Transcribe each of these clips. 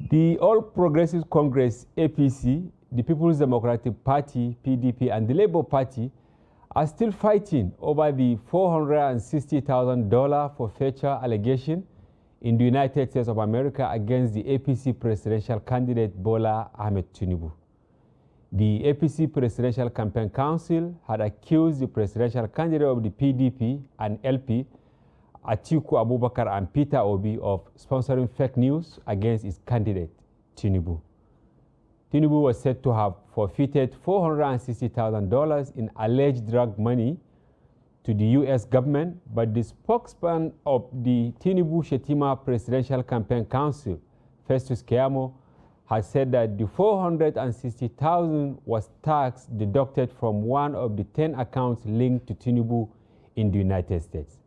The All Progressive Congress, APC, the People's Democratic Party, PDP, and the Labour Party are still fighting over the $460,000 forfeiture allegation in the United States of America against the APC presidential candidate Bola Ahmed Tinubu. The APC Presidential Campaign Council had accused the presidential candidate of the PDP and LP, Atiku Abubakar and Peter Obi, of sponsoring fake news against its candidate, Tinubu. Tinubu was said to have forfeited $460,000 in alleged drug money to the U.S. government, but the spokesman of the Tinubu-Shetima Presidential Campaign Council, Festus Keyamo, has said that the $460,000 was tax deducted from one of the 10 accounts linked to Tinubu in the United States.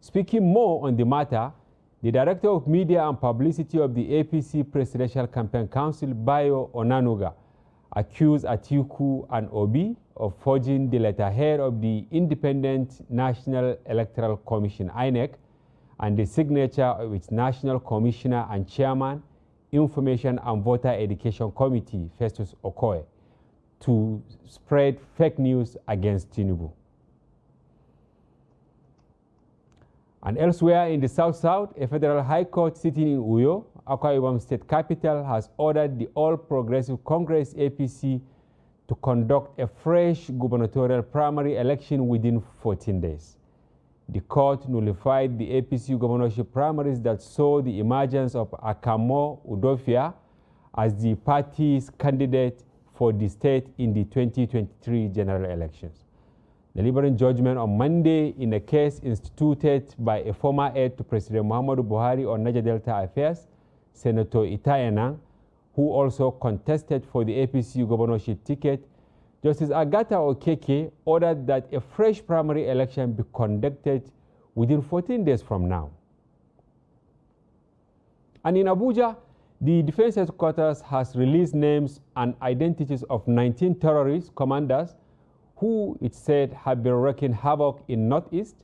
Speaking more on the matter, the Director of Media and Publicity of the APC Presidential Campaign Council, Bayo Onanuga, accused Atiku and Obi of forging the letterhead of the Independent National Electoral Commission, INEC, and the signature of its National Commissioner and Chairman, Information and Voter Education Committee, Festus Okoye, to spread fake news against Tinubu. And elsewhere in the South-South, a federal high court sitting in Uyo, Akwa Ibom State Capital, has ordered the All Progressive Congress, APC, to conduct a fresh gubernatorial primary election within 14 days. The court nullified the APC governorship primaries that saw the emergence of Akamo Udofia as the party's candidate for the state in the 2023 general elections. The deliberating judgment on Monday in a case instituted by a former aide to President Muhammadu Buhari on Niger Delta affairs, Senator Itayenang, who also contested for the APC governorship ticket, Justice Agatha Okeke ordered that a fresh primary election be conducted within 14 days from now. And in Abuja, the Defense Headquarters has released names and identities of 19 terrorist commanders who it said have been wreaking havoc in northeast,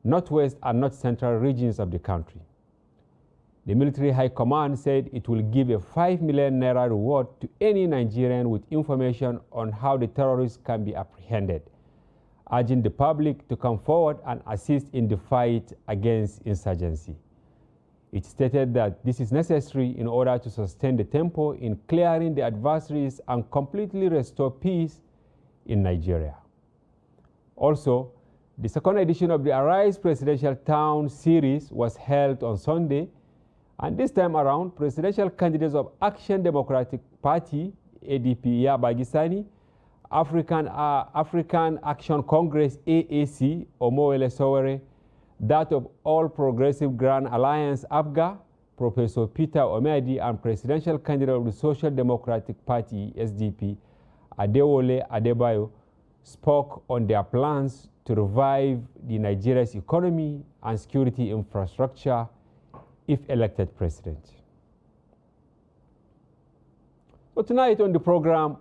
northwest, and north central regions of the country. The military high command said it will give a 5 million naira reward to any Nigerian with information on how the terrorists can be apprehended, urging the public to come forward and assist in the fight against insurgency. It stated that this is necessary in order to sustain the tempo in clearing the adversaries and completely restore peace in Nigeria. Also, the second edition of the Arise Presidential Town series was held on Sunday, and this time around, presidential candidates of Action Democratic Party, ADP Yabagisani, African Action Congress, AAC, Omoele Sowore, that of All Progressive Grand Alliance, ABGA, Professor Peter Omedi, and presidential candidate of the Social Democratic Party, SDP, Adewole Adebayo, spoke on their plans to revive the Nigeria's economy and security infrastructure if elected president. So tonight on the program,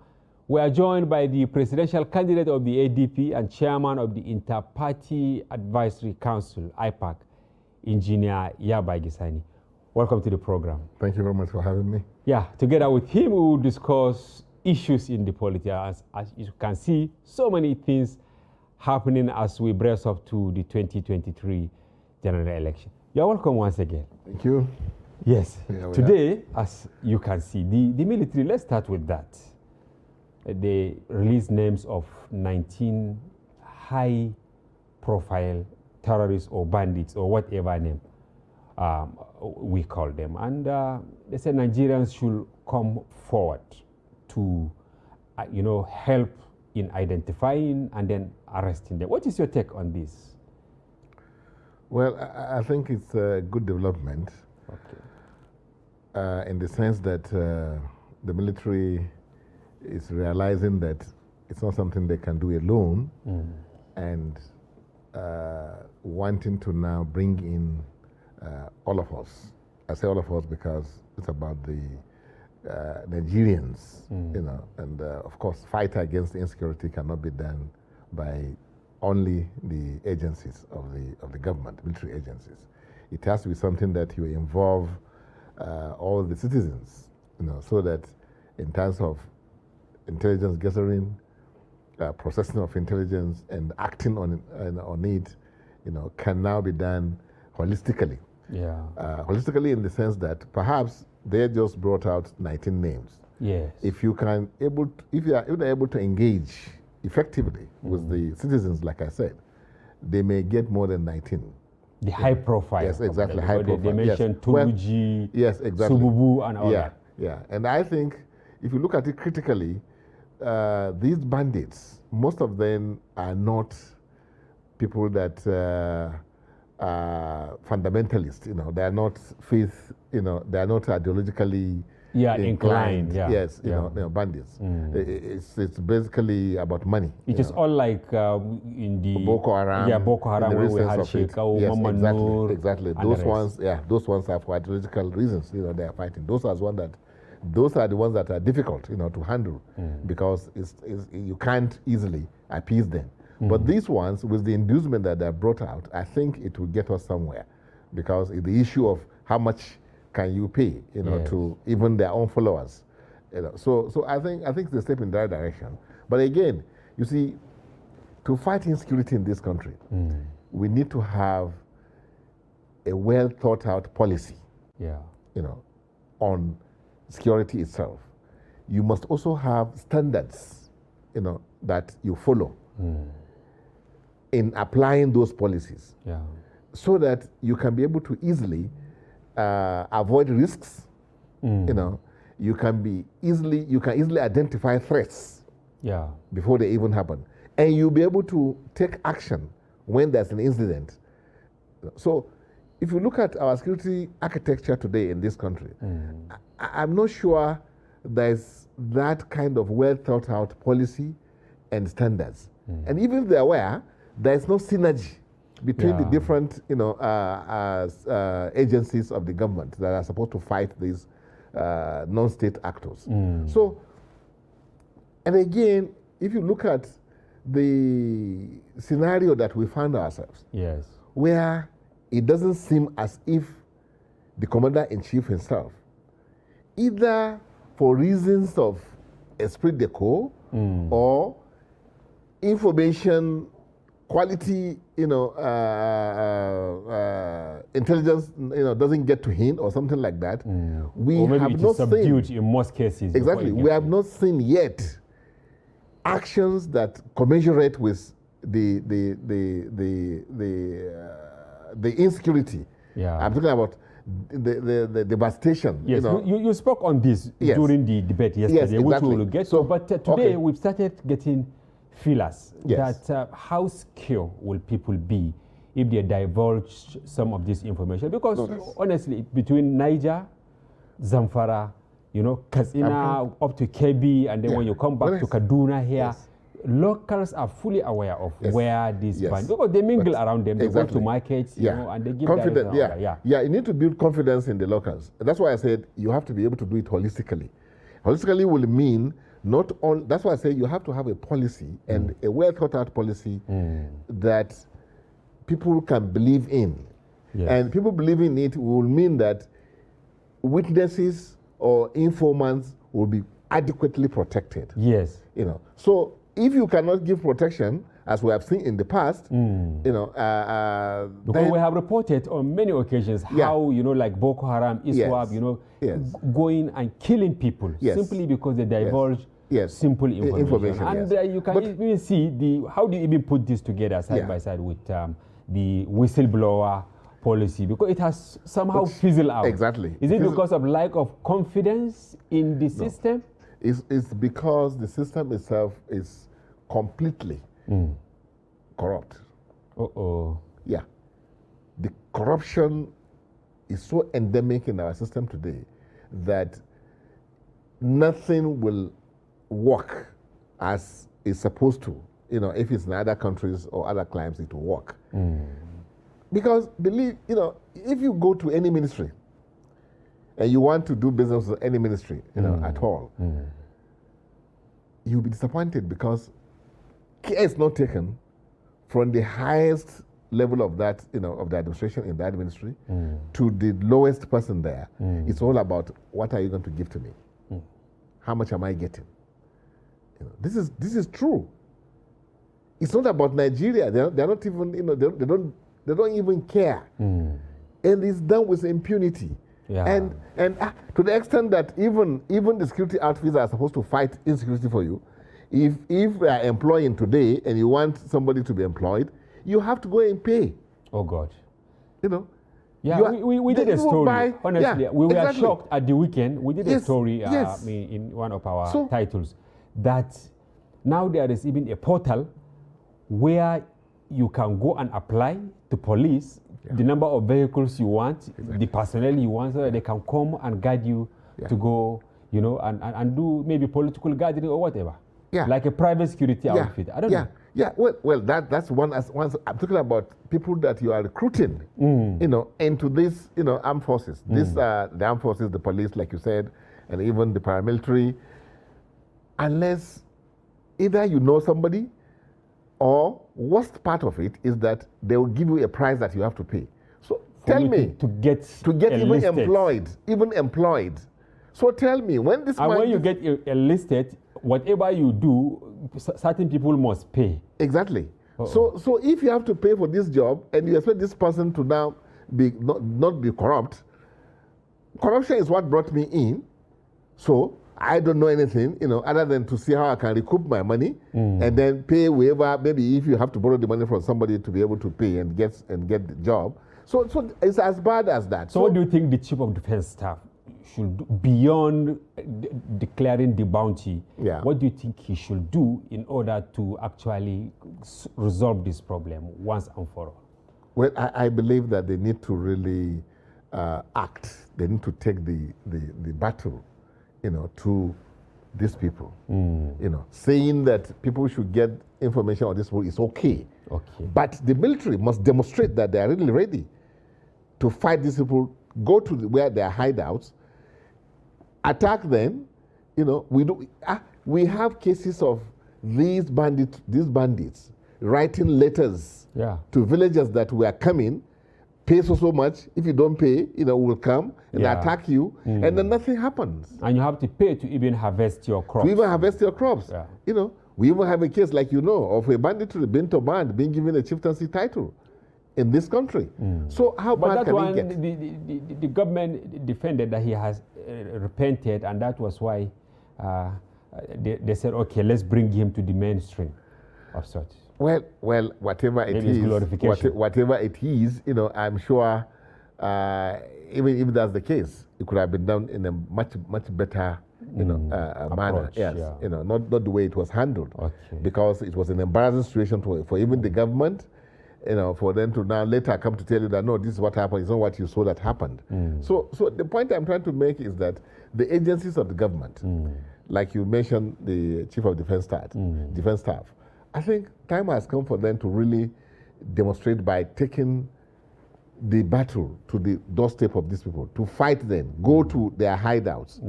we are joined by the presidential candidate of the ADP and chairman of the Inter-Party Advisory Council, IPAC, Engineer Yabagisani. Welcome to the program. Thank you very much for having me. Yeah, together with him, we will discuss issues in the polity. As you can see, so many things happening as we brace up to the 2023 general election. You're welcome once again. Thank you. Yes. Today, as you can see, the military, let's start with that. They released names of 19 high-profile terrorists or bandits or whatever name we call them. And they said Nigerians should come forward to, help in identifying and then arresting them. What is your take on this? Well, I think it's a good development. Okay. In the sense that the military is realizing that it's not something they can do alone, and wanting to now bring in all of us. I say all of us because it's about the Nigerians, and of course, fight against insecurity cannot be done by only the agencies of the government, military agencies. It has to be something that you involve all the citizens, so that in terms of intelligence gathering, processing of intelligence, and acting on it, can now be done holistically. Yeah. Holistically in the sense that perhaps they just brought out 19 names. Yes. If you are able to engage effectively with the citizens, like I said, they may get more than 19. The high profile. Yes, exactly. High profile. They mentioned Tuluji, yes, exactly. Sububu, and all that. Yeah. And I think if you look at it critically, these bandits, most of them are not people that are fundamentalists. They are not faith. They are not ideologically inclined. Yeah. Yes, bandits. It's basically about money. It is all like in the Boko Haram. Yeah, Boko Haram, where we had Shekau, yes, exactly. Those ones are for ideological reasons. They are fighting. Those are the ones that are difficult, to handle because you can't easily appease them. But these ones, with the inducement that they are brought out, I think it will get us somewhere, because the issue of how much can you pay, to even their own followers. So I think it's a step in that direction. But again, you see, to fight insecurity in this country, we need to have a well thought out policy. Yeah. On security itself. You must also have standards, that you follow in applying those policies. Yeah. So that you can be able to easily avoid risks. You can easily identify threats before they even happen, and you'll be able to take action when there's an incident. So if you look at our security architecture today in this country, I'm not sure there's that kind of well thought out policy and standards. And even if there were, there's no synergy between the different agencies of the government that are supposed to fight these non-state actors. So, and again, if you look at the scenario that we found ourselves, where it doesn't seem as if the commander-in-chief himself, either for reasons of esprit de corps or information quality, intelligence, doesn't get to him or something like that. We or maybe have it is not subdued seen, in most cases. exactly. We have not seen yet actions that commensurate with the insecurity. I'm talking about the devastation. Yes, you spoke on this during the debate yesterday, which we will get to. But today we've started getting feelers that how secure will people be if they divulge some of this information? Because honestly, between Niger, Zamfara, Katsina, up to Kebbi, and then when you come back to Kaduna here, locals are fully aware of where these bands, because they mingle around them, they go to markets, and they give confidence. You need to build confidence in the locals. That's why I said you have to be able to do it holistically. Holistically will mean not all. That's why I say you have to have a policy and a well thought out policy that people can believe in, and people believing it will mean that witnesses or informants will be adequately protected. So if you cannot give protection, as we have seen in the past, because we have reported on many occasions how like Boko Haram, ISWAP, going and killing people simply because they divulge simple information. And you can even see how do you even put this together side by side with the whistleblower policy, because it has somehow fizzled out. Is it because of lack of confidence in the system? It's because the system itself is completely corrupt. The corruption is so endemic in our system today that nothing will work as it's supposed to. If it's in other countries or other climes, it will work. Because believe, if you go to any ministry and you want to do business with any ministry, at all, you'll be disappointed because care is not taken from the highest level of that, of the administration in that ministry to the lowest person there, it's all about what are you going to give to me? How much am I getting? This is true. It's not about Nigeria. They're not even, they don't even care. And it's done with impunity. Yeah. And to the extent that even the security outfits are supposed to fight insecurity for you, if they are employing today and you want somebody to be employed, you have to go and pay. Oh God. Yeah, we did a story. Honestly, we were exactly. shocked at the weekend. We did a story in one of our titles that now there is even a portal where you can go and apply to police the number of vehicles you want, the personnel you want, so that they can come and guide you to go, and do maybe political gathering or whatever. Yeah. Like a private security outfit. I don't know. Yeah, well, that's one. I'm talking about people that you are recruiting, into this, armed forces. The armed forces, the police, like you said, and even the paramilitary. Unless either you know somebody, or worst part of it is that they will give you a price that you have to pay. So tell me to get even employed. So tell me when this. And when you get enlisted, whatever you do, certain people must pay. Exactly. So if you have to pay for this job and you expect this person to now be not be corrupt, corruption is what brought me in. So I don't know anything, other than to see how I can recoup my money and then pay whoever. Maybe if you have to borrow the money from somebody to be able to pay and get the job. So it's as bad as that. So what do you think the Chief of Defense Staff should do beyond declaring the bounty? What do you think he should do in order to actually resolve this problem once and for all? Well, I believe that they need to really act. They need to take the battle, to these people. Saying that people should get information on this people is okay. But the military must demonstrate that they are really ready to fight these people, go to where they are hideouts, attack them. We have cases of these bandits writing letters to villagers that we are coming, pay so much. If you don't pay, we'll come and attack you, and then nothing happens. And you have to pay to even harvest your crops. To even harvest your crops. We even have a case, like of a banditry, Binto Band, being given a chieftaincy title in this country. So how bad can it get? The government defended that he has repented, and that was why they said, okay, let's bring him to the mainstream of sorts. Well, whatever it is, I'm sure, even if that's the case, it could have been done in a much better, manner. Yes, not the way it was handled, because it was an embarrassing situation for even the government, for them to now later come to tell you that no, this is what happened. It's not what you saw that happened. So the point I'm trying to make is that the agencies of the government, like you mentioned, the Chief of Defense Staff, I think time has come for them to really demonstrate by taking the battle to the doorstep of these people, to fight them, go to their hideouts.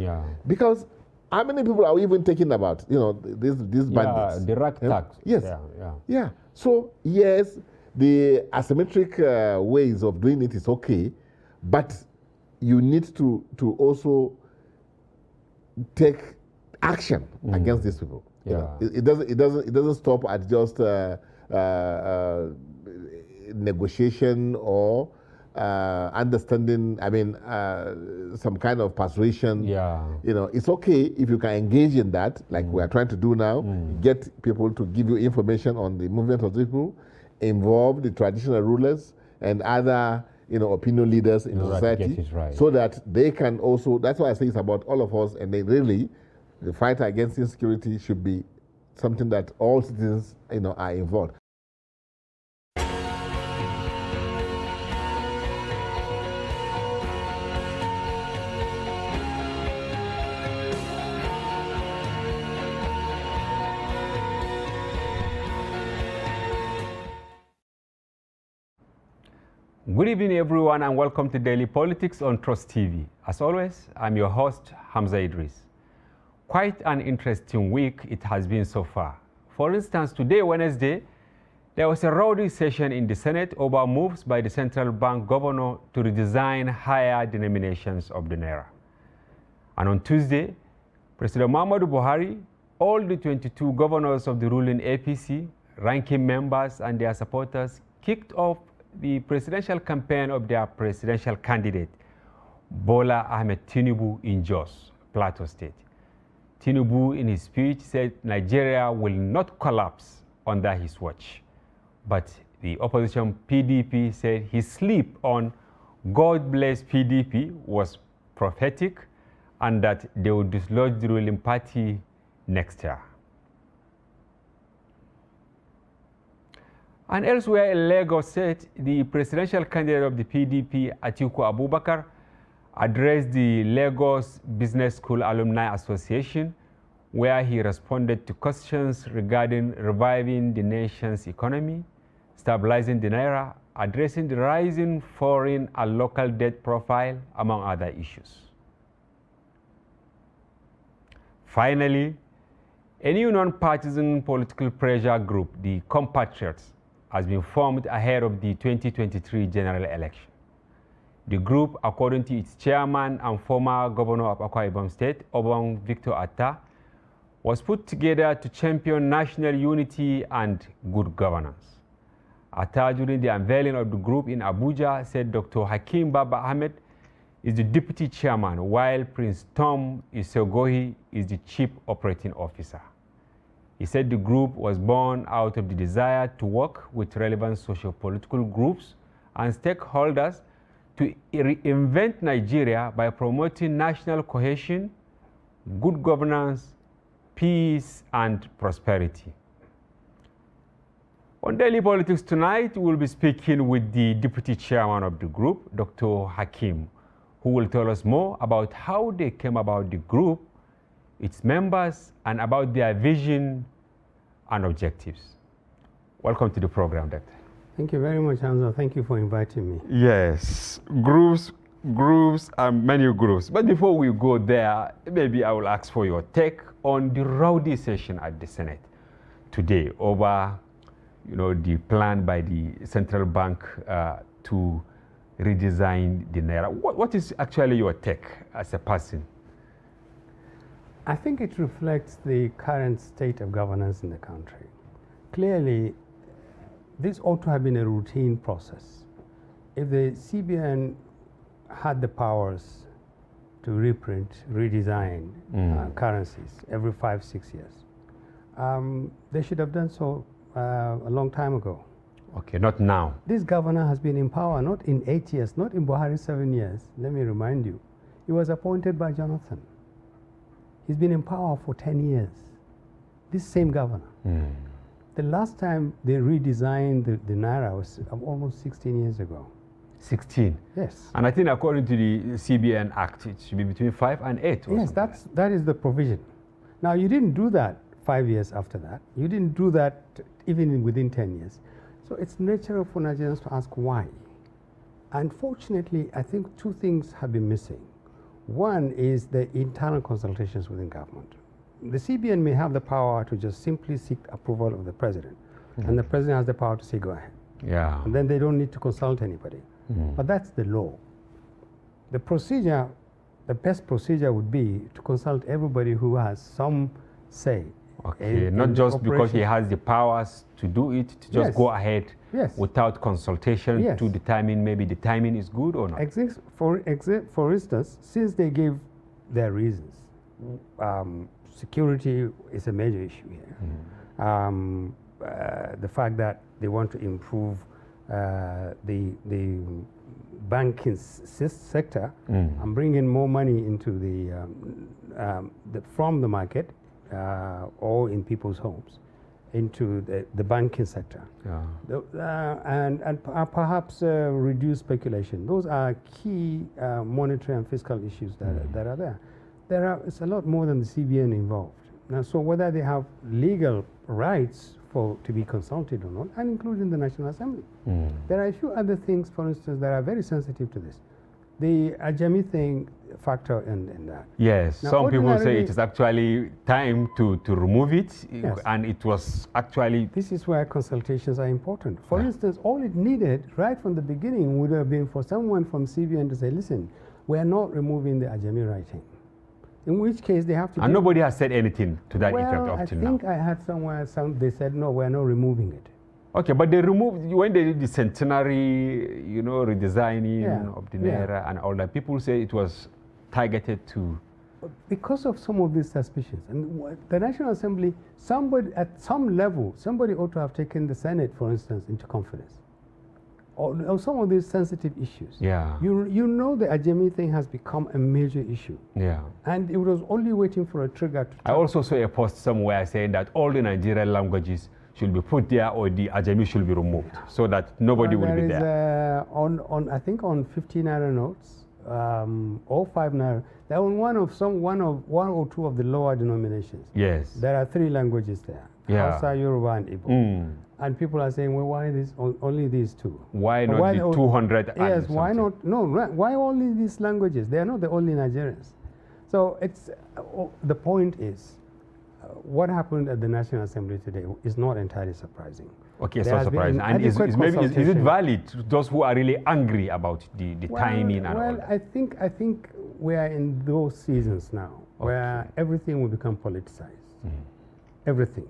Because how many people are we even talking about? These bandits. The rack tax. Yes. Yeah. So yes, the asymmetric ways of doing it is okay, but you need to also take action against these people. It doesn't stop at just negotiation or understanding. Some kind of persuasion. It's okay if you can engage in that, like we are trying to do now. Get people to give you information on the movement of people, involve the traditional rulers and other opinion leaders in society, so that they can also. That's why I say it's about all of us, and they really. The fight against insecurity should be something that all citizens, are involved. Good evening, everyone, and welcome to Daily Politics on Trust TV. As always, I'm your host, Hamza Idris. Quite an interesting week it has been so far. For instance, today, Wednesday, There was a rowdy session in the Senate over moves by the central bank governor to redesign higher denominations of the naira. And on Tuesday, President Muhammadu Buhari, all the 22 governors of the ruling APC, ranking members and their supporters kicked off the presidential campaign of their presidential candidate, Bola Ahmed Tinubu in Jos, Plateau State. Tinubu, in his speech, said Nigeria will not collapse under his watch. But the opposition PDP said his sleep on God bless PDP was prophetic and that they would dislodge the ruling party next year. And elsewhere in Lagos State, the presidential candidate of the PDP, Atiku Abubakar, addressed the Lagos Business School Alumni Association, where he responded to questions regarding reviving the nation's economy, stabilizing the naira, addressing the rising foreign and local debt profile, among other issues. Finally, a new non-partisan political pressure group, the Compatriots, has been formed ahead of the 2023 general election. The group, according to its chairman and former governor of Akwa Ibom State, Obong Victor Atta, was put together to champion national unity and good governance. Atta, during the unveiling of the group in Abuja, said Dr. Hakim Baba Ahmed is the deputy chairman, while Prince Tom Isegohi is the chief operating officer. He said the group was born out of the desire to work with relevant socio-political groups and stakeholders to reinvent Nigeria by promoting national cohesion, good governance, peace, and prosperity. On Daily Politics tonight, we'll be speaking with the deputy chairman of the group, Dr. Hakim, who will tell us more about how they came about the group, its members, and about their vision and objectives. Welcome to the program, Doctor. Thank you very much, Hamza. Thank you for inviting me. Yes, groups and many groups. But before we go there, maybe I will ask for your take on the rowdy session at the Senate today over, the plan by the central bank to redesign the naira. What is actually your take as a person? I think it reflects the current state of governance in the country. Clearly, this ought to have been a routine process. If the CBN had the powers to reprint, redesign currencies every 5-6 years, they should have done so a long time ago. Okay, not now. This governor has been in power not in 8 years, not in Buhari 7 years. Let me remind you, he was appointed by Jonathan. He's been in power for 10 years. This same governor. The last time they redesigned the naira was almost 16 years ago. 16? Yes. And I think according to the CBN Act, it should be between 5 and 8. Yes, that is the provision. Now, you didn't do that 5 years after that. You didn't do that even within 10 years. So it's natural for Nigerians to ask why. Unfortunately, I think two things have been missing. One is the internal consultations within government. The CBN may have the power to just simply seek approval of the president, and the president has the power to say go ahead. Yeah. And then they don't need to consult anybody. But that's the law. The procedure, the best procedure would be to consult everybody who has some say. Okay, not just because he has the powers to do it, to just go ahead without consultation to determine maybe the timing is good or not. For instance, since they gave their reasons, security is a major issue here. The fact that they want to improve the banking sector and bring in more money into from the market or in people's homes into the banking sector. And perhaps reduce speculation. Those are key monetary and fiscal issues that are there. It's a lot more than the CBN involved. Now, so whether they have legal rights to be consulted or not, and including the National Assembly. There are a few other things, for instance, that are very sensitive to this. the Ajami thing factor in that. Yes, Now, some people say ordinarily- it is actually time to remove it, Yes. and it was actually. This is where consultations are important. For Yeah. instance, all it needed right from the beginning would have been for someone from CBN to say, listen, we are not removing the Ajami writing. In which case they have to. And nobody has said anything to that effect Well, up I till now. think I had somewhere they said no, we are not removing it. Okay, but they removed, when they did the centenary, redesigning Yeah, of the yeah. Naira and all that, people say it was targeted to. Because of some of these suspicions, and the National Assembly, somebody at some level, somebody ought to have taken the Senate, for instance, into confidence, or some of these sensitive issues. Yeah. You know the Ajami thing has become a major issue, Yeah. and it was only waiting for a trigger to. I also saw a post somewhere saying that all the Nigerian languages should be put there, or the Ajami should be removed, so that nobody will be there. There is on I think on 50 Naira notes, or 5 Naira. They're on one or two of the lower denominations. Yes. There are 3 languages there: Yeah. Hausa, Yoruba, and Igbo. Mm. And people are saying, well, why only these 2? Why not the 200 and Yes, why something? not? No, why only these languages? They are not the only Nigerians. So it's the point is, what happened at the National Assembly today is not entirely surprising. Okay, it's There not has been surprising. And is adequate maybe is it consultation. valid to those who are really angry about the timing and all Well, that? I think we are in those seasons now where everything will become politicized. Everything.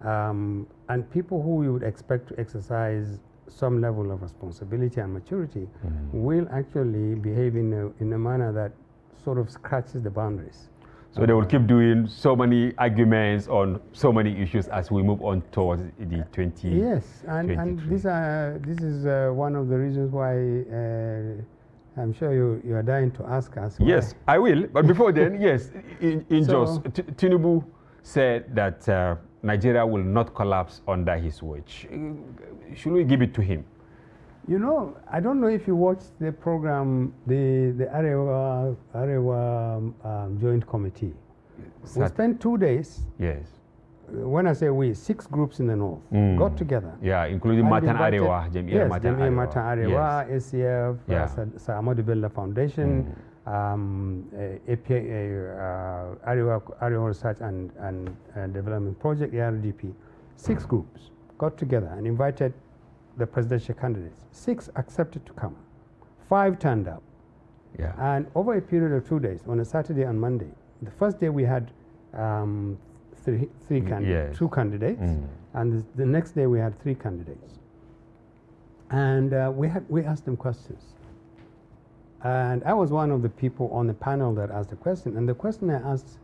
And people who you would expect to exercise some level of responsibility and maturity will actually behave in a manner that sort of scratches the boundaries. So they will keep doing so many arguments on so many issues as we move on towards the 20. Yes, and 23. this is one of the reasons why I'm sure you are dying to ask us. why. Yes, I will. But before then, yes, in So- Jos, Tinubu said that Nigeria will not collapse under his watch. Should we give it to him? You know, I don't know if you watched the program, the Arewa Joint Committee. We spent 2 days. Yes. When I say we, 6 groups in the north got together. Yeah, including And Matan invited- Arewa, Jamia Yes, Matan Jamia Arewa. Matan Arewa, ACF, Yeah. Sir Ahmadu Bello Foundation, APA, Arewa Research and Development Project, ARDP. 6 groups got together and invited the presidential candidates. 6 accepted to come. 5 turned up. Yeah. And over a period of 2 days, on a Saturday and Monday, the first day we had three candidates, Yes. 2 candidates, and the next day we had 3 candidates. And we asked them questions. And I was one of the people on the panel that asked the question. And the question I asked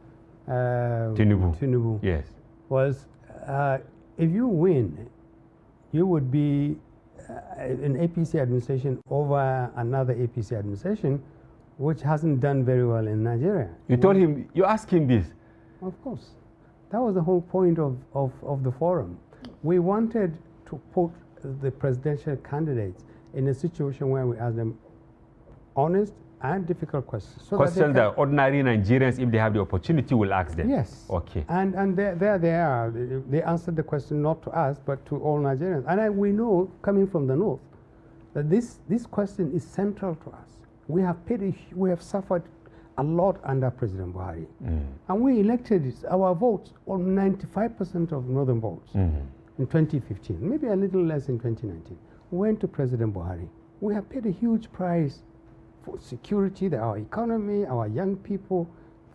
Tinubu Yes. was, if you win, you would be an APC administration over another APC administration, which hasn't done very well in Nigeria. You told him, you asked him this. Of course. That was the whole point of the forum. We wanted to put the presidential candidates in a situation where we ask them honest and difficult questions. So Questions that that ordinary Nigerians, if they have the opportunity, will ask them. Yes. Okay. And there they are. They answered the question not to us, but to all Nigerians. And we know, coming from the north, that this question is central to us. We have suffered a lot under President Buhari. And we elected our votes on 95% of northern votes in 2015, maybe a little less in 2019. Went to President Buhari. We have paid a huge price for security, our economy, our young people.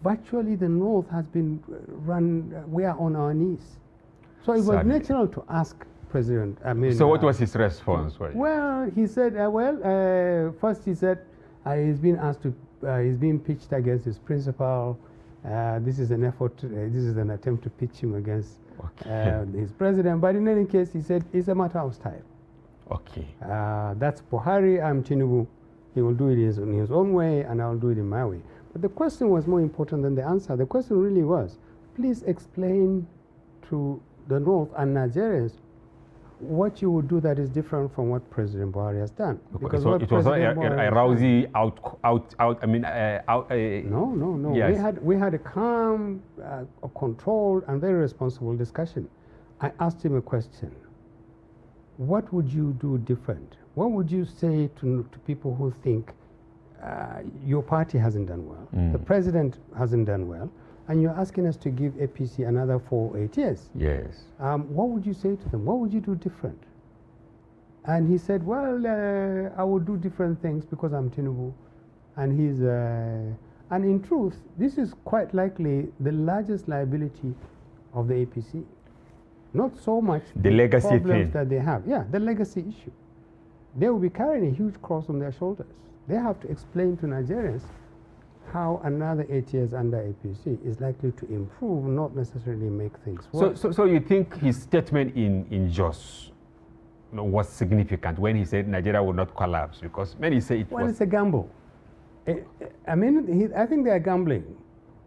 Virtually the north has been run, we are on our knees. So it was Sadly. natural to ask President, So what was his response? Well, he said, first he said he's been asked to, he's being pitched against his principal. This is an effort, this is an attempt to pitch him against his president. But in any case, he said it's a matter of style. Okay. That's Buhari, I'm Tinubu. He will do it in his own way, and I'll do it in my way. But the question was more important than the answer. The question really was, please explain to the North and Nigerians what you would do that is different from what President Buhari has done. Because it was not a rousy No. Yes. We had a calm, a controlled, and very responsible discussion. I asked him a question. What would you do different? What would you say to people who think your party hasn't done well, the president hasn't done well, and you're asking us to give APC another 4 or 8 years. Yes. What would you say to them? What would you do different? And he said, well, I will do different things because I'm Tinubu. And and in truth, this is quite likely the largest liability of the APC. Not so much the legacy problems thing that they have. Yeah, the legacy issue. They will be carrying a huge cross on their shoulders. They have to explain to Nigerians how another 8 years under APC is likely to improve, not necessarily make things worse. So you think his statement in Jos was significant when he said Nigeria will not collapse? Because many say it was... Well, it's a gamble. I mean, I think they are gambling.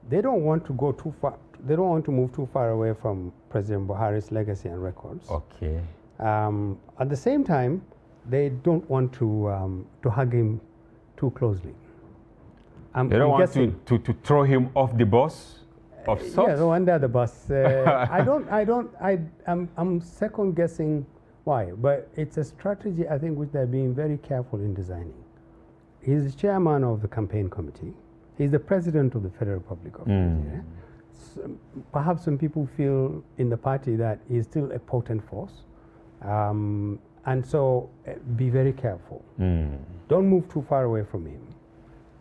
They don't want to go too far. They don't want to move too far away from President Buhari's legacy and records. Okay. At the same time, they don't want to hug him too closely. They don't want to throw him off the bus of sorts? Yeah, under the bus. I'm second guessing why, but it's a strategy I think which they're being very careful in designing. He's the chairman of the campaign committee. He's the president of the Federal Republic of Nigeria. Perhaps some people feel in the party that he's still a potent force. And so be very careful. Don't move too far away from him.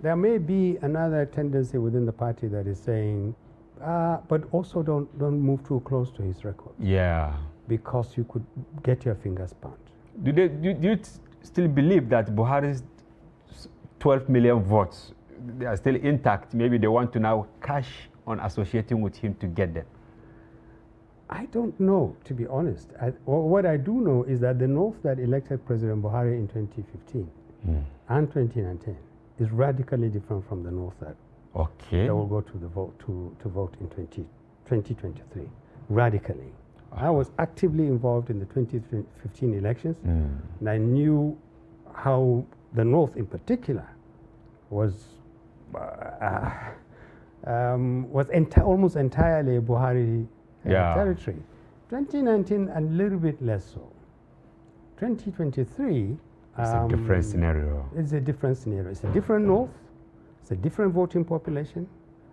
There may be another tendency within the party that is saying, but also don't move too close to his record. Yeah. Because you could get your fingers burnt. Do you still believe that Buhari's 12 million votes, they are still intact? Maybe they want to now cash on associating with him to get them. I don't know, to be honest. What I do know is that the North that elected President Buhari in 2015 and 2019 is radically different from the North that will go to the vote to vote in 2023. Radically. I was actively involved in the 2015 elections, and I knew how the North, in particular, was almost entirely Buhari territory. 2019, a little bit less so. 2023, it's a different scenario. It's a different scenario. It's a different North. It's a different voting population.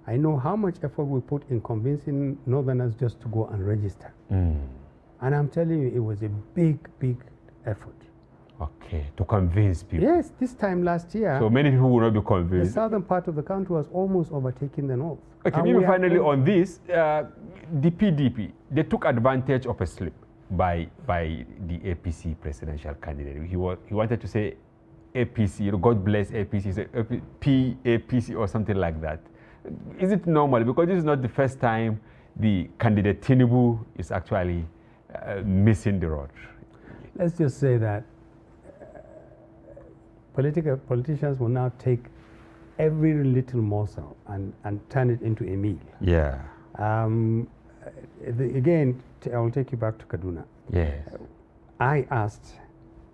I know how much effort we put in convincing Northerners just to go and register. And I'm telling you, it was a big, big effort. Okay, to convince people. Yes, this time last year. So many people will not be convinced. The southern part of the country was almost overtaking the North. Okay, maybe finally on this, the PDP, they took advantage of a slip by the APC presidential candidate. He wanted to say APC, God bless APC, so PAPC or something like that. Is it normal? Because this is not the first time the candidate Tinubu is actually missing the road. Let's just say that politicians will now take every little morsel and turn it into a meal. Yeah. Again, I will take you back to Kaduna. Yes. I asked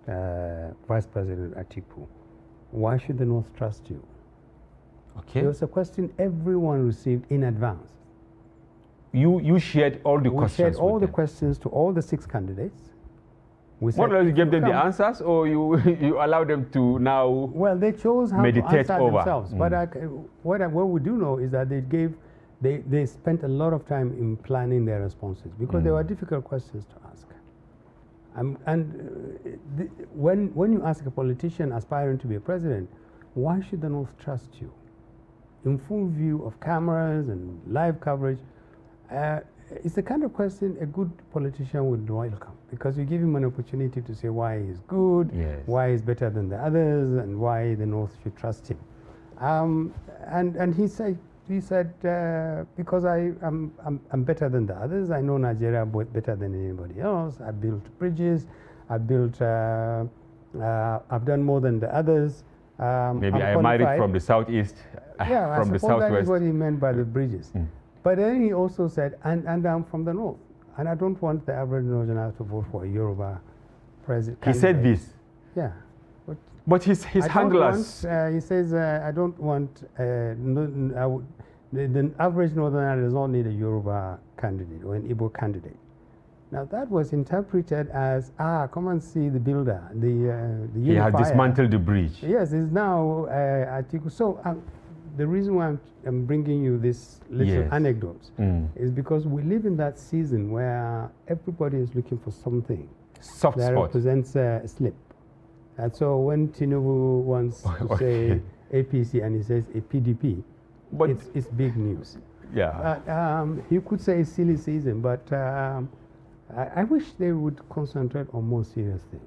Vice President Atiku, why should the North trust you? Okay. There was a question everyone received in advance. You shared all the questions. We shared all the questions to all the 6 candidates. What else, you gave them the answers, or you allow them to now? Well, they chose how meditate to answer over themselves. But what we do know is that they spent a lot of time in planning their responses because they were difficult questions to ask. When you ask a politician aspiring to be a president, why should the North trust you? In full view of cameras and live coverage, it's the kind of question a good politician would welcome, because you give him an opportunity to say why he's good, why he's better than the others, and why the North should trust him. And he said because I'm better than the others. I know Nigeria better than anybody else. I built bridges. I've done more than the others. Maybe I married from the southeast. Yeah, from the southwest. That is what he meant by the bridges. But then he also said, and I'm from the North, and I don't want the average Northerner to vote for a Yoruba president. He said this? Yeah. But his handlers... he says, I don't want... the average Northerner does not need a Yoruba candidate or an Igbo candidate. Now that was interpreted as, come and see the builder, the unifier. He has dismantled the bridge. Yes, it's now article. So the reason why I'm bringing you this little anecdote is because we live in that season where everybody is looking for something that represents a slip. And so when Tinubu wants to say APC and he says a PDP, but it's big news. Yeah. You could say silly season, but I wish they would concentrate on more serious things.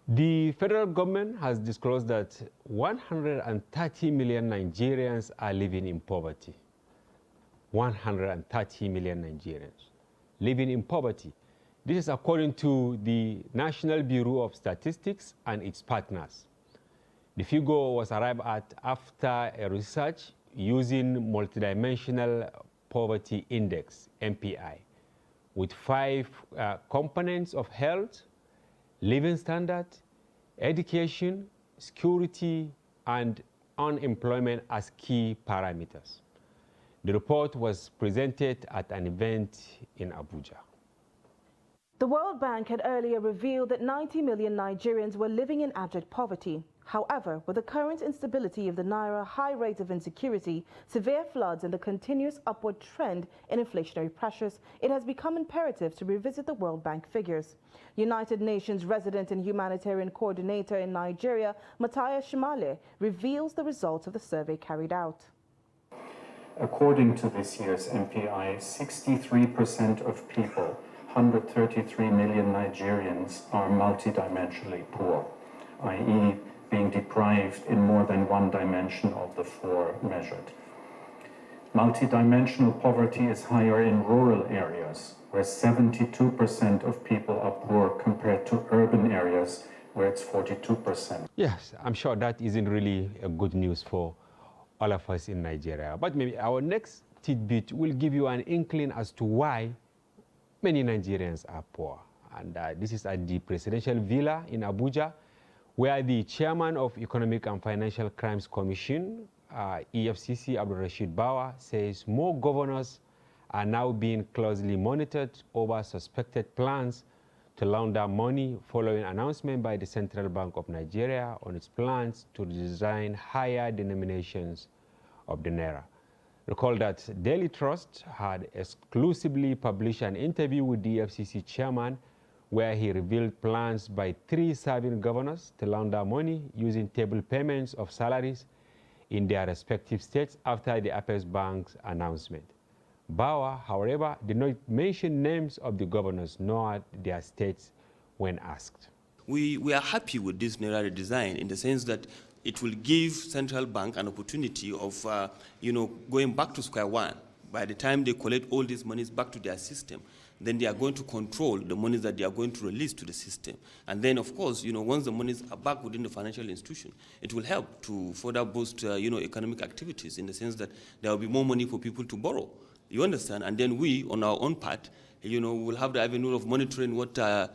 The federal government has disclosed that 130 million Nigerians are living in poverty. 130 million Nigerians living in poverty. This is according to the National Bureau of Statistics and its partners. The figure was arrived at after a research using multidimensional poverty index, MPI, with 5 components of health, living standard, education, security, and unemployment as key parameters. The report was presented at an event in Abuja. The World Bank had earlier revealed that 90 million Nigerians were living in abject poverty. However, with the current instability of the naira, high rate of insecurity, severe floods, and the continuous upward trend in inflationary pressures, it has become imperative to revisit the World Bank figures. United Nations resident and humanitarian coordinator in Nigeria, Mathias Shimale, reveals the results of the survey carried out. According to this year's MPI, 63% of people, 133 million Nigerians, are multidimensionally poor, i.e. being deprived in more than one dimension of the 4 measured. Multidimensional poverty is higher in rural areas, where 72% of people are poor compared to urban areas, where it's 42%. Yes, I'm sure that isn't really a good news for all of us in Nigeria. But maybe our next tidbit will give you an inkling as to why many Nigerians are poor. And this is at the Presidential Villa in Abuja, where the chairman of Economic and Financial Crimes Commission, EFCC, Abdul Rashid Bawa, says more governors are now being closely monitored over suspected plans to launder money following announcement by the Central Bank of Nigeria on its plans to design higher denominations of the naira. Recall that Daily Trust had exclusively published an interview with the EFCC chairman where he revealed plans by 3 serving governors to launder money using table payments of salaries in their respective states after the Apex Bank's announcement. Bawa, however, did not mention names of the governors nor their states when asked. We are happy with this naira redesign in the sense that it will give central bank an opportunity of going back to square one. By the time they collect all these monies back to their system, then they are going to control the monies that they are going to release to the system. And then, of course, once the monies are back within the financial institution, it will help to further boost, economic activities in the sense that there will be more money for people to borrow. You understand? And then we, on our own part, will have the avenue of monitoring what are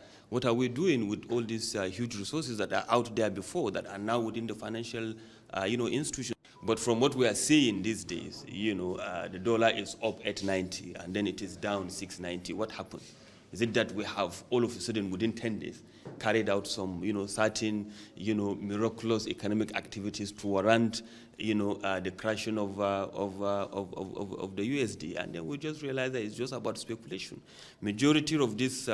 we doing with all these huge resources that are out there before that are now within the financial, institution. But from what we are seeing these days, the dollar is up at 90 and then it is down 690. What happened? Is it that we have all of a sudden within 10 days carried out some, certain, miraculous economic activities to warrant, the crashing of the USD, and then we just realize that it's just about speculation. Majority of these,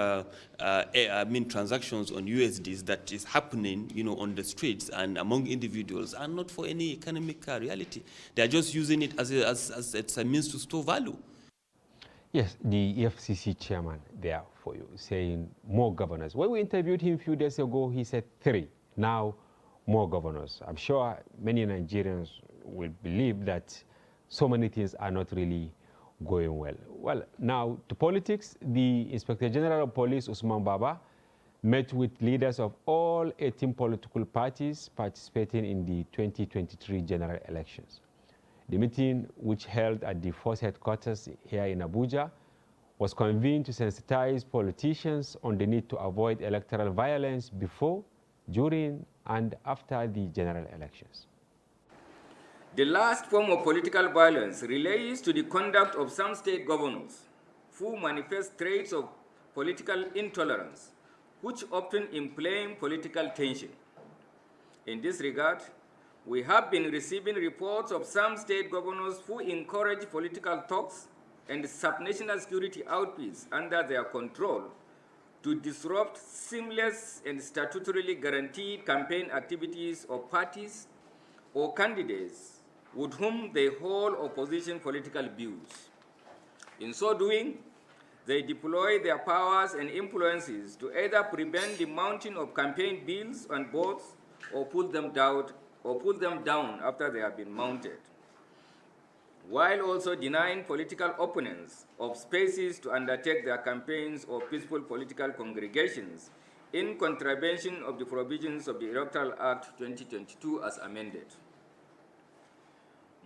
transactions on USDs that is happening, on the streets and among individuals are not for any economic reality. They are just using it as a means to store value. Yes, the EFCC chairman there for you, saying more governors. When we interviewed him a few days ago, he said 3. Now, more governors. I'm sure many Nigerians will believe that so many things are not really going well. Well, now to politics, the Inspector General of Police, Usman Baba, met with leaders of all 18 political parties participating in the 2023 general elections. The meeting, which held at the force headquarters here in Abuja, was convened to sensitize politicians on the need to avoid electoral violence before, during, and after the general elections. The last form of political violence relates to the conduct of some state governors who manifest traits of political intolerance, which often inflame political tension. In this regard, we have been receiving reports of some state governors who encourage political talks and subnational security outfits under their control to disrupt seamless and statutorily guaranteed campaign activities of parties or candidates with whom they hold opposition political views. In so doing, they deploy their powers and influences to either prevent the mounting of campaign bills and votes or pull them down after they have been mounted, while also denying political opponents of spaces to undertake their campaigns or peaceful political congregations in contravention of the provisions of the Electoral Act 2022 as amended.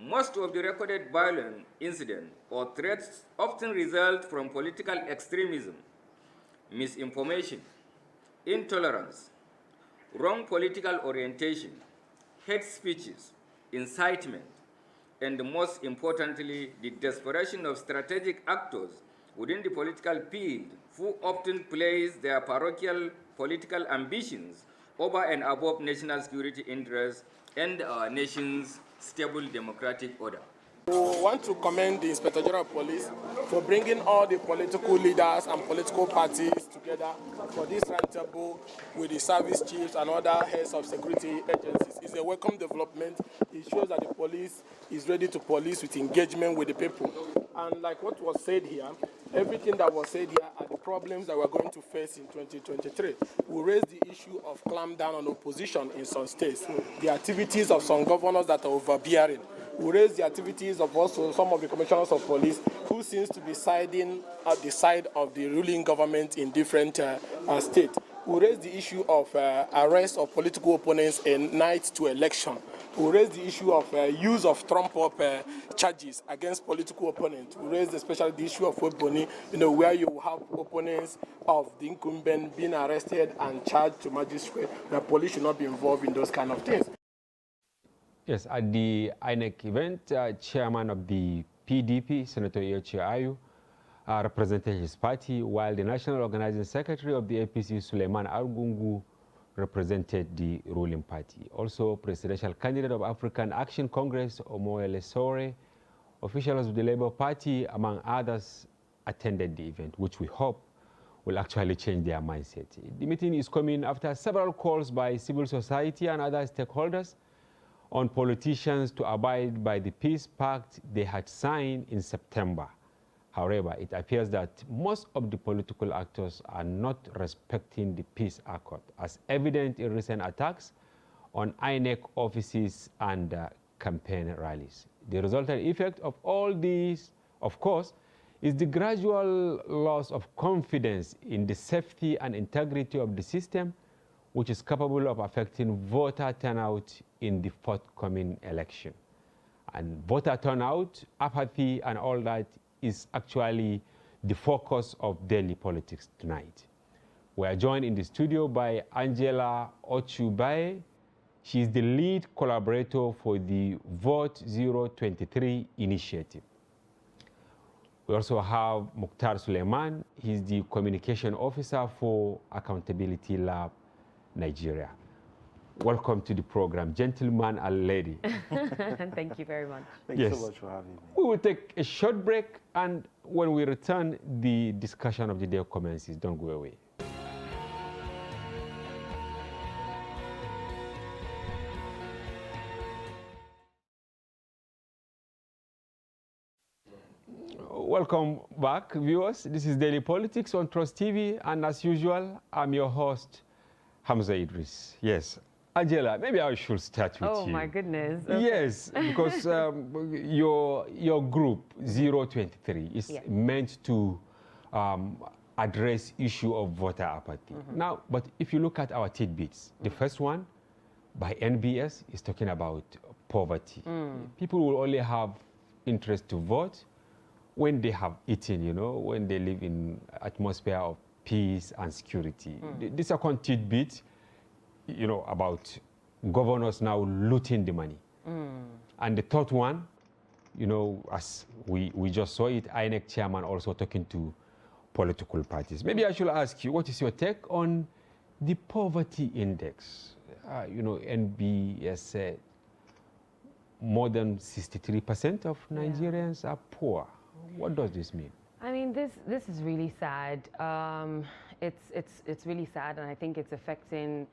Most of the recorded violent incidents or threats often result from political extremism, misinformation, intolerance, wrong political orientation, hate speeches, incitement, and most importantly, the desperation of strategic actors within the political field who often place their parochial political ambitions over and above national security interests and our nation's stable democratic order. We want to commend the Inspector General of Police for bringing all the political leaders and political parties together for this roundtable with the service chiefs and other heads of security agencies. It's a welcome development. It shows that the police is ready to police with engagement with the people. And like what was said here, everything that was said here are the problems that we're going to face in 2023. We raised the issue of clamp down on opposition in some states, the activities of some governors that are overbearing. We raised the activities of also some of the commissioners of police who seems to be siding at the side of the ruling government in different states. We raised the issue of arrest of political opponents in night to election. We raised the issue of use of trump-up charges against political opponents. We raised especially the issue of Boni, where you have opponents of the incumbent being arrested and charged to magistrate. The police should not be involved in those kind of things. Yes, at the INEC event, chairman of the PDP, Senator Yochi Ayu, represented his party, while the national organizing secretary of the APC, Suleiman Argungu, represented the ruling party. Also, presidential candidate of African Action Congress, Omoyele Sore, officials of the Labour Party, among others, attended the event, which we hope will actually change their mindset. The meeting is coming after several calls by civil society and other stakeholders on politicians to abide by the peace pact they had signed in September. However, it appears that most of the political actors are not respecting the peace accord, as evident in recent attacks on INEC offices and campaign rallies. The resultant effect of all these, of course, is the gradual loss of confidence in the safety and integrity of the system, which is capable of affecting voter turnout in the forthcoming election. And voter turnout, apathy, and all that is actually the focus of daily politics tonight. We are joined in the studio by Angela Ochubaye. She is the lead collaborator for the Vote 023 initiative. We also have Mukhtar Suleiman. He's the communication officer for Accountability Lab Nigeria. Welcome to the program, gentleman and lady. Thank you very much. Thank you so much for having me. We will take a short break, and when we return, the discussion of the day commences. Don't go away. Welcome back, viewers. This is Daily Politics on Trust TV, and as usual, I'm your host, Hamza Idris. Yes. Angela, maybe I should start with you. Oh, my goodness. Okay. Yes, because your group, 023, is meant to address issue of voter apathy. Now, but if you look at our tidbits, the first one by NBS is talking about poverty. People will only have interest to vote when they have eaten, you know, when they live in atmosphere of peace and security. The second tidbit, you know, about governors now looting the money. And the third one, you know, as we just saw it, INEC chairman also talking to political parties. Maybe I should ask you, what is your take on the poverty index? You know, NBS said more than 63% of Nigerians are poor. What does this mean? I mean, this is really sad. It's really sad, and I think it's affecting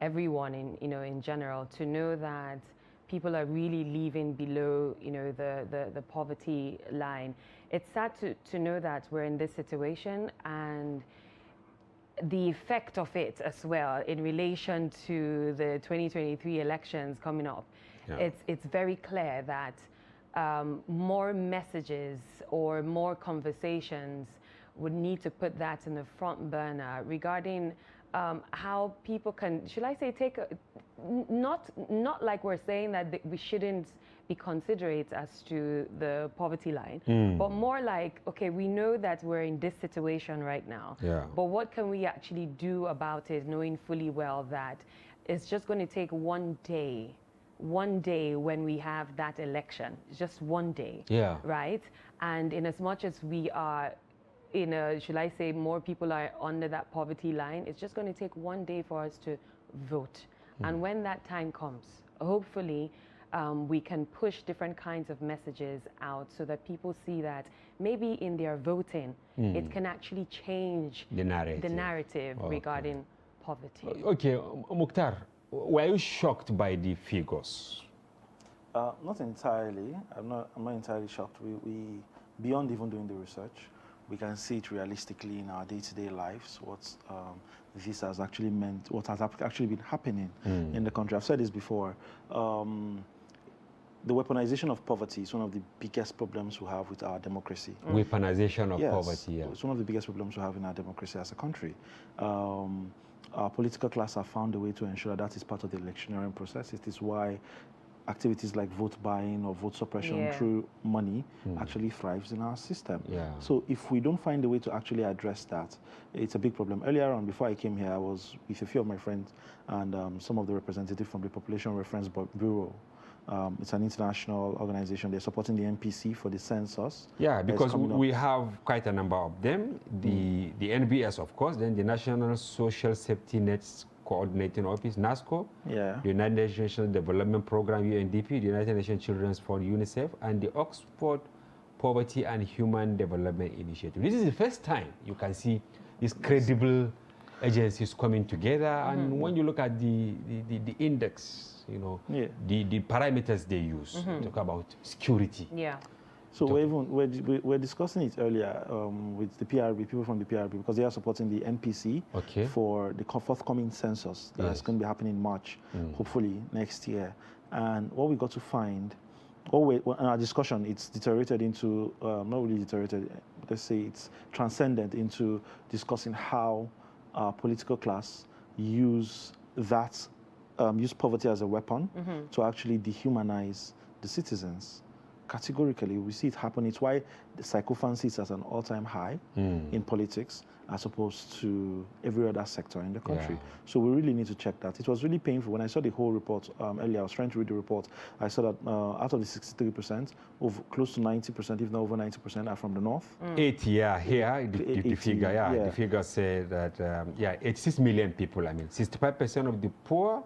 everyone in general to know that people are really living below the poverty line. It's sad to know that we're in this situation, and the effect of it as well in relation to the 2023 elections coming up. Yeah. It's very clear that more messages or more conversations would need to put that in the front burner regarding how people can, should I say, not like we're saying that we shouldn't be considerate as to the poverty line, but more like, okay, we know that we're in this situation right now, but what can we actually do about it, knowing fully well that it's just going to take one day when we have that election, just one day, right? And in as much as we are should I say, more people are under that poverty line, it's just going to take one day for us to vote. And when that time comes, hopefully we can push different kinds of messages out so that people see that maybe in their voting, it can actually change the narrative regarding poverty. Okay, Mukhtar, were you shocked by the figures? Not entirely. I'm not entirely shocked. We beyond even doing the research, we can see it realistically in our day-to-day lives, what this has actually meant, what has actually been happening in the country. I've said this before. The weaponization of poverty is one of the biggest problems we have with our democracy. Weaponization of poverty, yeah. It's one of the biggest problems we have in our democracy as a country. Our political class have found a way to ensure that is part of the electioneering process. It is why activities like vote buying or vote suppression through money actually thrives in our system. So if we don't find a way to actually address that, it's a big problem. Earlier on, before I came here, I was with a few of my friends and some of the representatives from the Population Reference Bureau. It's an international organization. They're supporting the NPC for the census. Yeah, because we have quite a number of them. The NBS, of course, then the National Social Safety Nets Coordinating Office, NASCO, the United Nations Development Program, UNDP, the United Nations Children's Fund, UNICEF, and the Oxford Poverty and Human Development Initiative. This is the first time you can see these credible agencies coming together, and when you look at the index, you know, the parameters they use, talk about security. So we're discussing it earlier with the PRB, people from the PRB, because they are supporting the NPC for the forthcoming census that's going to be happening in March, hopefully next year. And what we got to find, in our discussion, it's deteriorated into, not really deteriorated, let's say it's transcended into discussing how our political class use poverty as a weapon to actually dehumanize the citizens. Categorically, we see it happen. It's why the psychophancy is at an all-time high in politics as opposed to every other sector in the country. So we really need to check that. It was really painful. When I saw the whole report earlier, I was trying to read the report, I saw that out of the 63%, close to 90%, if not over 90%, are from the north. 80, here, the figure, the figure said that, 86 million people, 65% of the poor,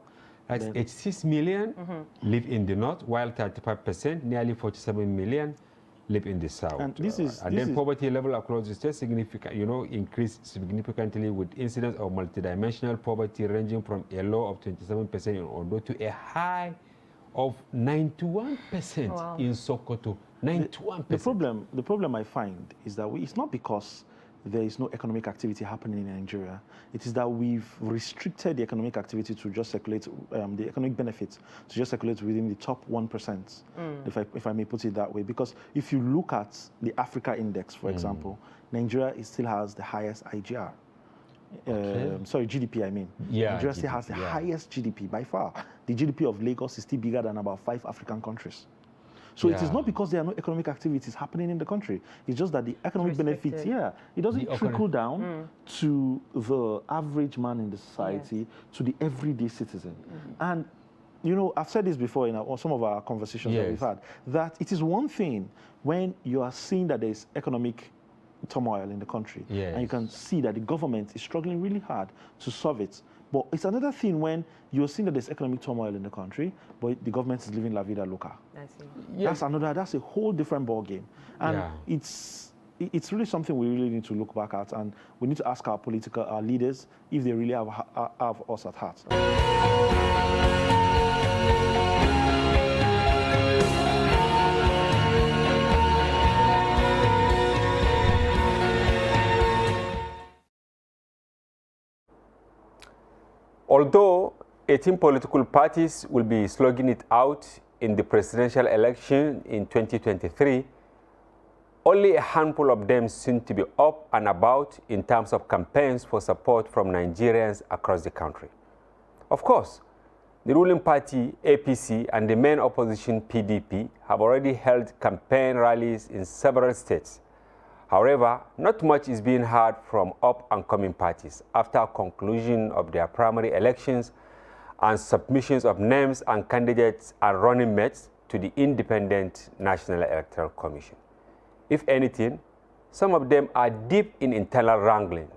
that's 86 million live in the north, while 35%, nearly 47 million, live in the south. And then poverty level across the state increased significantly, with incidence of multidimensional poverty ranging from a low of 27% in Ondo to a high of 91% in Sokoto. 91%. The problem I find is that it's not because there is no economic activity happening in Nigeria. It is that we've restricted the economic activity to just circulate, the economic benefits to just circulate within the top 1%, if I may put it that way. Because if you look at the Africa Index, for example, Nigeria still has the highest IGR. sorry, GDP, I mean. Yeah, Nigeria GDP, still has the highest GDP by far. The GDP of Lagos is still bigger than about 5 African countries. So it is not because there are no economic activities happening in the country. It's just that the economic benefits, it doesn't trickle down to the average man in the society, to the everyday citizen. And, you know, I've said this before in some of our conversations that we've had, that it is one thing when you are seeing that there's economic turmoil in the country, and you can see that the government is struggling really hard to solve it. But it's another thing when you're seeing that there's economic turmoil in the country, but the government is living la vida loca. That's a whole different ball game. And it's really something we really need to look back at, and we need to ask our leaders if they really have us at heart. Although 18 political parties will be slugging it out in the presidential election in 2023, only a handful of them seem to be up and about in terms of campaigns for support from Nigerians across the country. Of course, the ruling party, APC, and the main opposition, PDP, have already held campaign rallies in several states. However, not much is being heard from up-and-coming parties after conclusion of their primary elections and submissions of names and candidates and running mates to the Independent National Electoral Commission. If anything, some of them are deep in internal wranglings,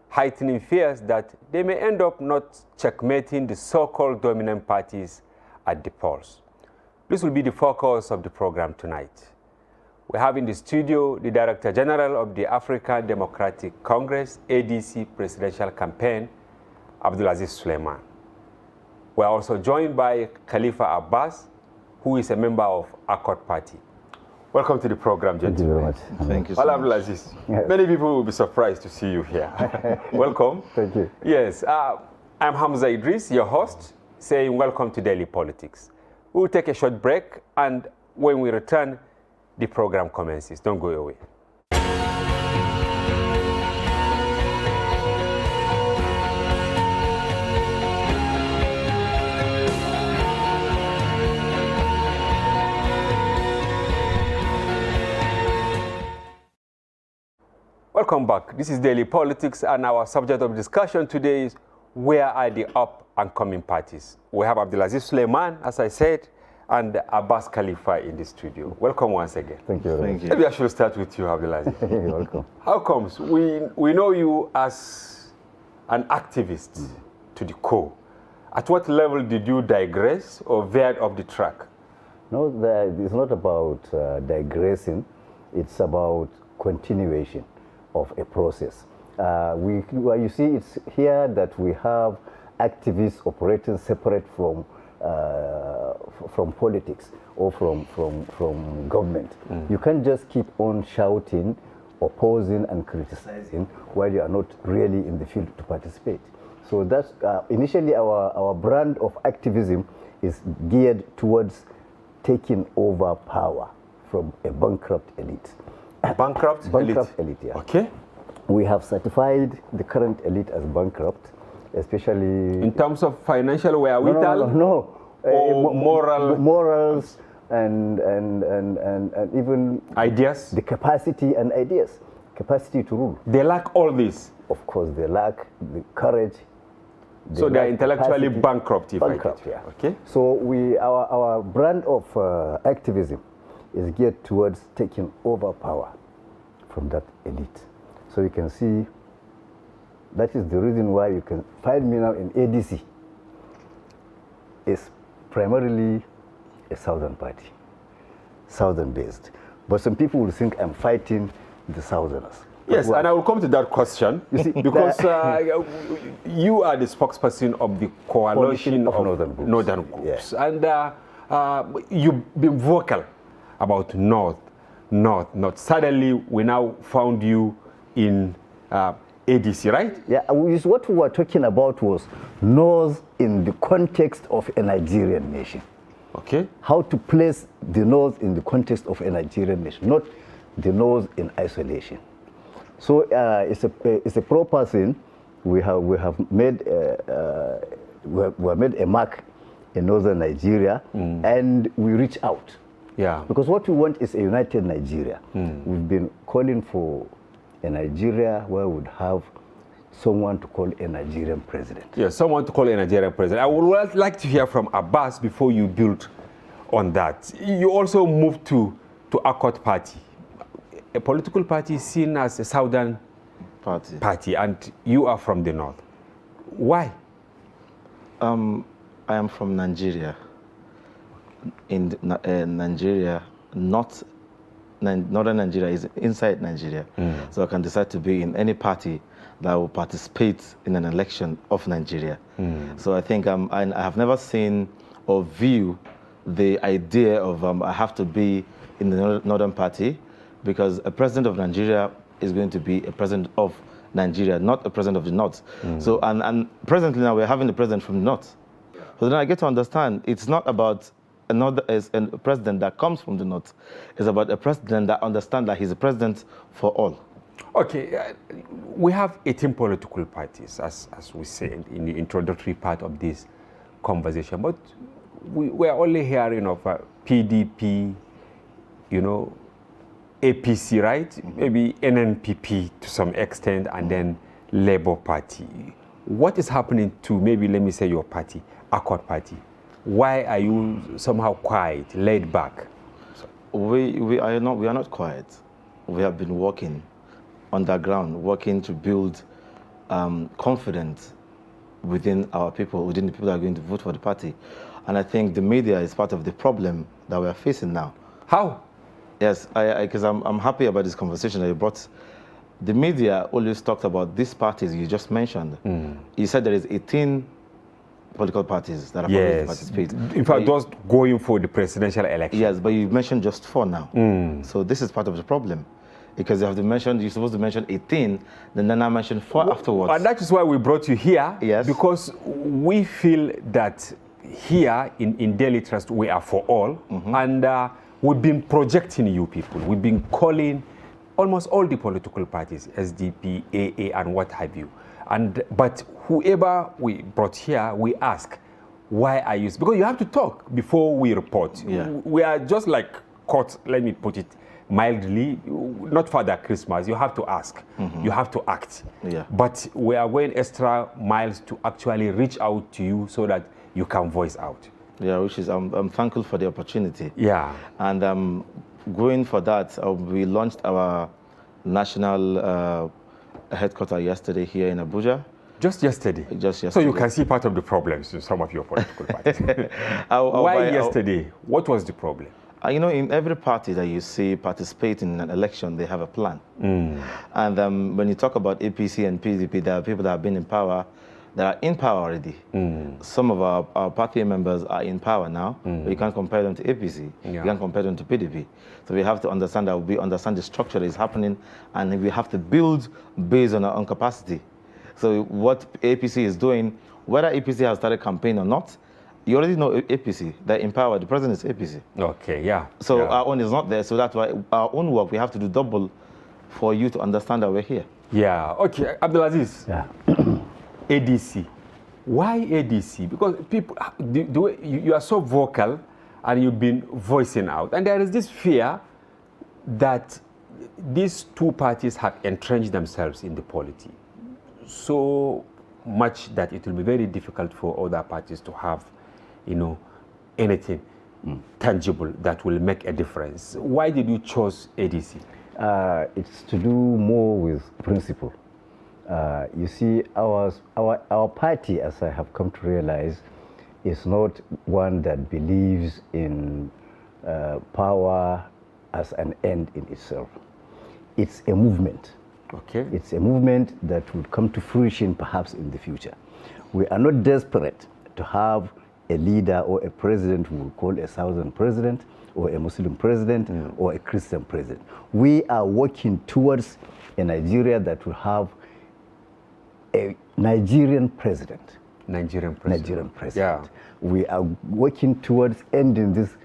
heightening fears that they may end up not checkmating the so-called dominant parties at the polls. This will be the focus of the program tonight. We have in the studio the Director General of the African Democratic Congress, ADC Presidential Campaign, Abdulaziz Suleiman. We are also joined by Khalifa Abbas, who is a member of Accord Party. Welcome to the program, gentlemen. Thank you very much. Thank you so much. Abdulaziz, many people will be surprised to see you here. Welcome. Thank you. Yes, I'm Hamza Idris, your host, saying welcome to Daily Politics. We will take a short break, and when we return, the program commences. Don't go away. Welcome back. This is Daily Politics, and our subject of discussion today is where are the up-and-coming parties? We have Abdulaziz Suleiman, as I said, and Abbas Khalifa in the studio. Welcome once again. Thank you. Thank you. Maybe I should start with you, Abdulaziz. You're welcome. How comes? We know you as an activist to the core. At what level did you digress or veer off the track? No, it's not about digressing. It's about continuation of a process. You see, it's here that we have activists operating separate from politics or from government. You can't just keep on shouting, opposing and criticizing while you are not really in the field to participate. So that's initially our brand of activism is geared towards taking over power from a bankrupt elite. Bankrupt elite, yeah. Okay. We have certified the current elite as bankrupt, especially in terms of financial wherewithal. No. Morals and even ideas. The capacity and ideas, capacity to rule. They lack all this. Of course, they lack the courage. So they are intellectually bankrupt. Yeah. Okay. So our brand of activism is geared towards taking over power from that elite. So you can see that is the reason why you can find me now in ADC. It's primarily a southern party, southern based. But some people will think I'm fighting the southerners. Yes, and I will come to that question, you see, because you are the spokesperson of the coalition of northern groups. Yeah. And you've been vocal about North. Suddenly, we now found you in ADC, right? Yeah, what we were talking about was North in the context of a Nigerian nation. Okay. How to place the North in the context of a Nigerian nation, not the North in isolation. So it's a proper thing we have made we have made a mark in northern Nigeria, and we reach out. Yeah. Because what we want is a united Nigeria. We've been calling for a Nigeria where we would have someone to call a Nigerian president. Yeah, someone to call a Nigerian president. I would like to hear from Abbas before you build on that. You also moved to Accord Party, a political party seen as a southern party, and you are from the north. Why? I am from Nigeria. In Nigeria, northern Nigeria is inside Nigeria. So I can decide to be in any party that will participate in an election of Nigeria. So I think I have never seen or view the idea of I have to be in the northern party, because a president of Nigeria is going to be a president of Nigeria, not a president of the north. So and presently now we're having a president from the north. So then I get to understand it's not about a president that comes from the north. It's about a president that understands that he's a president for all. Okay, we have 18 political parties, as we say in the introductory part of this conversation, but we are only hearing of PDP, APC, right? Maybe NNPP to some extent, and then Labour Party. What is happening to maybe, let me say, your party, Accord Party? Why are you somehow quiet, laid back? We are not quiet. We have been working underground, working to build confidence within our people, within the people that are going to vote for the party. And I think the media is part of the problem that we are facing now. How? Yes, because I'm happy about this conversation that you brought. The media always talked about these parties you just mentioned. You said there is 18 political parties that are going to participate. In fact, those going for the presidential election. Yes, but you mentioned just 4 now. So this is part of the problem. Because you have to mention, you're supposed to mention 18, then I mentioned 4 afterwards. And that is why we brought you here. Yes. Because we feel that here in Daily Trust, we are for all. And we've been projecting you people. We've been calling almost all the political parties, SDP, AA, and what have you. But whoever we brought here, we ask, why are you? Because you have to talk before we report. Yeah. We are just like caught, let me put it mildly, not Father Christmas. You have to ask. You have to act. Yeah. But we are going extra miles to actually reach out to you so that you can voice out. Yeah, which is, I'm thankful for the opportunity. Yeah. And going for that, we launched our national headquarters yesterday here in Abuja. Just yesterday? Just yesterday. So you can see part of the problems in some of your political parties. Why yesterday? What was the problem? In every party that you see participating in an election, they have a plan. And when you talk about APC and PDP, there are people that have been in power, that are in power already. Some of our party members are in power now, but you can't compare them to APC. You can't compare them to PDP. So we have to understand that we understand the structure that is happening, and we have to build based on our own capacity. So what APC is doing, whether APC has started campaign or not, you already know APC, they're in power, the president is APC. Okay, yeah. So our own is not there, so that's why our own work, we have to do double for you to understand that we're here. Yeah, okay, Abdulaziz. Yeah. ADC. Why ADC? Because people, the way you are so vocal and you've been voicing out, and there is this fear that these two parties have entrenched themselves in the polity so much that it will be very difficult for other parties to have, anything tangible that will make a difference. Why did you choose ADC? It's to do more with principle. You see, our party, as I have come to realize, is not one that believes in power as an end in itself. It's a movement. Okay. It's a movement that will come to fruition perhaps in the future. We are not desperate to have a leader or a president who will call a Southern president or a Muslim president or a Christian president. We are working towards a Nigeria that will have a Nigerian president. Nigerian president. Yeah. We are working towards ending these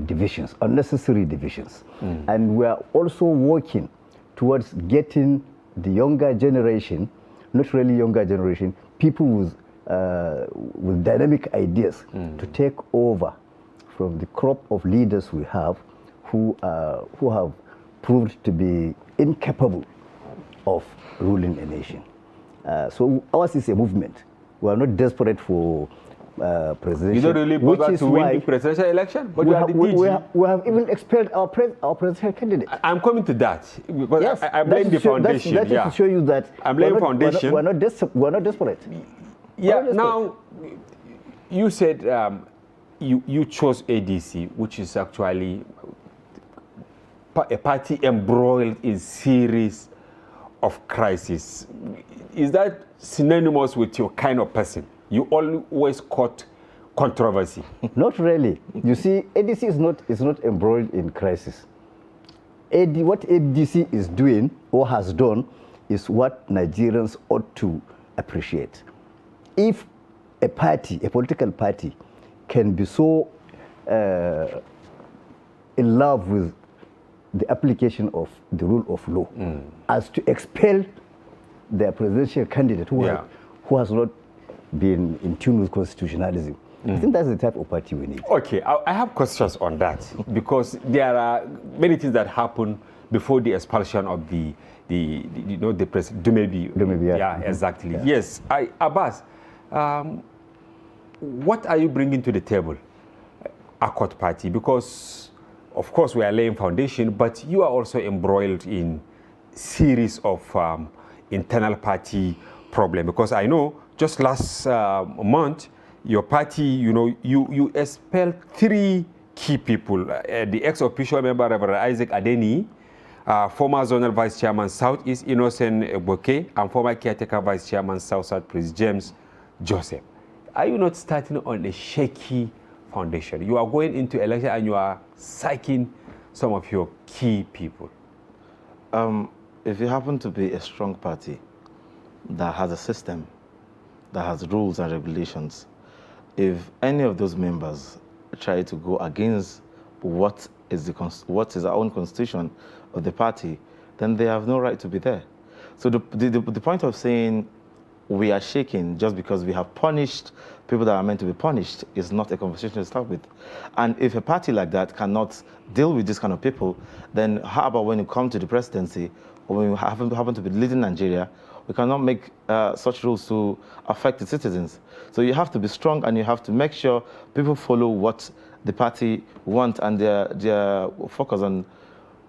divisions, unnecessary divisions. And we are also working towards getting the younger generation not really younger generation, people with dynamic ideas to take over from the crop of leaders we have who have proved to be incapable of ruling a nation. So ours is a movement. We are not desperate for presidential. You don't really bother to win the presidential election, but we have even expelled our presidential candidate. I'm coming to that because yes, I blame the foundation. That is to show you that I blame foundation. We're not desperate. Yeah. Now, you said you chose ADC, which is actually a party embroiled in series of crises. Is that synonymous with your kind of person? You always caught controversy. Not really. You see, ADC is not embroiled in crisis. What ADC is doing or has done is what Nigerians ought to appreciate. If a political party, can be so in love with the application of the rule of law as to expel their presidential candidate who has not been in tune with constitutionalism. I think that's the type of party we need. Okay, I have questions on that because there are many things that happen before the expulsion of the president. Dumebi. Yeah, exactly. Yeah. Yes, Abbas, what are you bringing to the table, Accord Party? Because of course we are laying foundation, but you are also embroiled in series of internal party problem. Because I know just last month, your party, you expelled 3 key people. The ex-official member, Reverend Isaac Adeni, former zonal vice chairman, Southeast, Innocent Boke, and former caretaker vice chairman, South Prince James Joseph. Are you not starting on a shaky foundation? You are going into election and you are sacking some of your key people. If you happen to be a strong party that has a system, that has rules and regulations, if any of those members try to go against what is our own constitution of the party, then they have no right to be there. So the point of saying we are shaking just because we have punished people that are meant to be punished is not a conversation to start with. And if a party like that cannot deal with this kind of people, then how about when you come to the presidency or when you happen to be leading Nigeria, we cannot make such rules to affect the citizens. So you have to be strong and you have to make sure people follow what the party want and their focus on.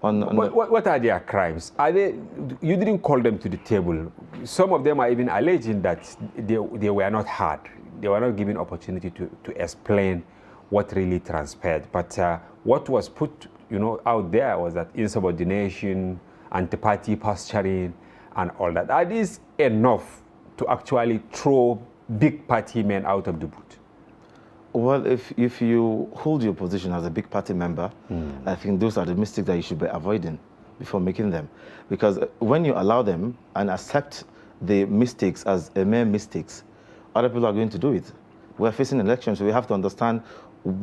What are their crimes? You didn't call them to the table. Some of them are even alleging that they were not heard. They were not given opportunity to explain what really transpired. But what was put out there was that insubordination, anti-party posturing, and all that. Are these enough to actually throw big party men out of the boot? Well, if you hold your position as a big party member, I think those are the mistakes that you should be avoiding before making them. Because when you allow them and accept the mistakes as mere mistakes, other people are going to do it. We're facing elections, so we have to understand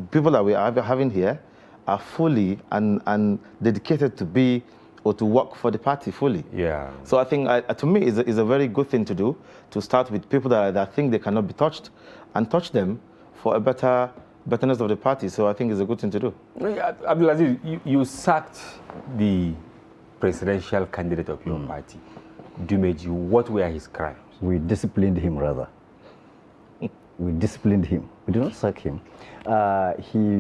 people that we are having here are fully and dedicated to be or to work for the party fully. Yeah. So I think, to me, it's a very good thing to do, to start with people that think they cannot be touched and touch them for a betterness of the party. So I think it's a good thing to do. Abdulaziz, you sacked the presidential candidate of your party, Dumeji. What were his crimes? We disciplined him, rather. We disciplined him. We did not sack him.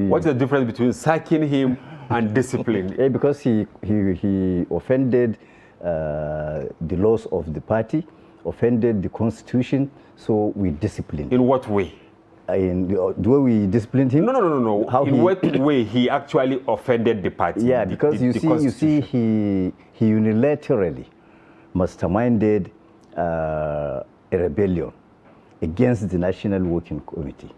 What's the difference between sacking him and discipline? Because he offended the laws of the party, offended the constitution, so we disciplined. In what way? In the way we disciplined him? No. What way he actually offended the party? Yeah, because you see, he unilaterally masterminded a rebellion against the National Working Committee.